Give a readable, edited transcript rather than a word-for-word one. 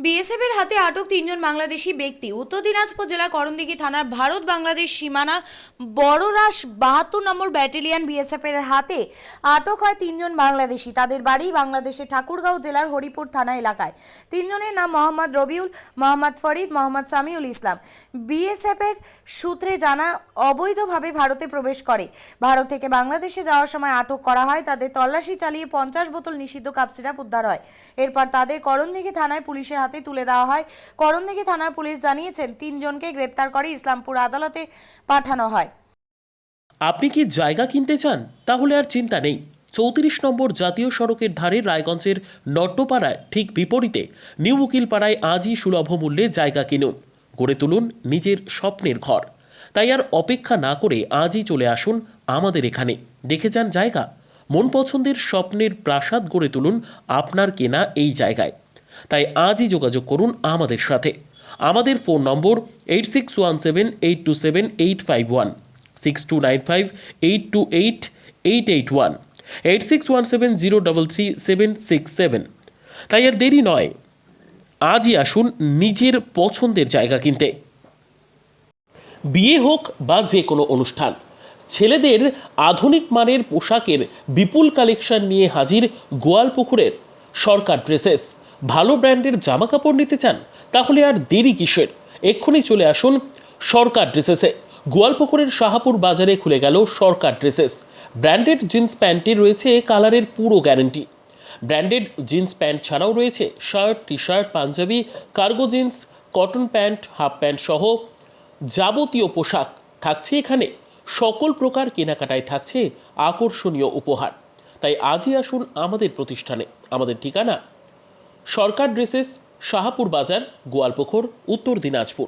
বিএসএফের হাতে আটক তিনজন বাংলাদেশি ব্যক্তি। উত্তর দিনাজপুর জেলা করণদিঘি থানার ভারত বাংলাদেশ সীমানা বড়রাস 72 নম্বর ব্যাটালিয়ন বিএসএফের হাতে আটক হয় তিনজন বাংলাদেশি। তাদের বাড়ি বাংলাদেশের ঠাকুরগাঁও জেলার হরিপুর থানা এলাকায়। তিনজনের নাম মোহাম্মদ রবিউল, মোহাম্মদ ফরিদ, মোহাম্মদ সামিউল ইসলাম। বিএসএফের সূত্রে জানা, অবৈধভাবে ভারতে প্রবেশ করে। ভারত থেকে বাংলাদেশে যাওয়ার সময় আটক করা হয়। তাদের তল্লাশি চালিয়ে 50 বোতল নিষিদ্ধ কাপ সিরাপ উদ্ধার হয়। এরপর তাদের করণদিঘি থানায় পুলিশের হাতে তুলে দেওয়া হয়। করণদিঘি থানার পুলিশ জানিয়েছেন, তিনজনকে গ্রেপ্তার করে ইসলামপুর আদালতে পাঠানো হয়। আপনি কি জায়গা কিনতে চান? তাহলে আর চিন্তা নেই। 34 নম্বর জাতীয় সড়কের ধারে রায়গঞ্জের নট্টপাড়ায় ঠিক বিপরীতে নিউ উকিলপাড়ায় আজই সুলভ মূল্যে জায়গা কিনুন, গড়ে তুলুন নিজের স্বপ্নের ঘর। তাই আর অপেক্ষা না করে আজই চলে আসুন আমাদের এখানে, দেখে যান জায়গা। মন পছন্দের স্বপ্নের প্রাসাদ গড়ে তুলুন আপনার কেনা এই জায়গায়। তাই আজই যোগাযোগ করুন আমাদের সাথে। আমাদের ফোন নম্বর 8617827851, 6295828881, 8617033767। তাই আর দেরি নয়, আজই আসুন নিজের পছন্দের জায়গা কিনতে। বিয়ে হোক বা যে কোনো অনুষ্ঠান, ছেলেদের আধুনিক মানের পোশাকের বিপুল কালেকশন নিয়ে হাজির গোয়ালপুকুরের সরকার ড্রেসেস। ভালো ব্র্যান্ডের জামা কাপড় নিতে চান? তাহলে আর দেরি কিসের? এক্ষুনি চলে আসুন সরকার ড্রেসেসে। গোয়ালপুকুরের শাহাপুর বাজারে খুলে গেল সরকার ড্রেসেস। ব্র্যান্ডেড জিন্স প্যান্টে রয়েছে কালারের পুরো গ্যারেন্টি। ব্র্যান্ডেড জিন্স প্যান্ট ছাড়াও রয়েছে shirt, T shirt, Punjabi, cargo jeans, cotton pant, half pant সহ যাবতীয় পোশাক থাকছে এখানে। সকল প্রকার কেনাকাটায় থাকছে আকর্ষণীয় উপহার। তাই আজই আসুন আমাদের প্রতিষ্ঠানে। আমাদের ঠিকানা সরকার ড্রেসেস, শাহাপুর বাজার, গোয়ালপুকুর, উত্তর দিনাজপুর।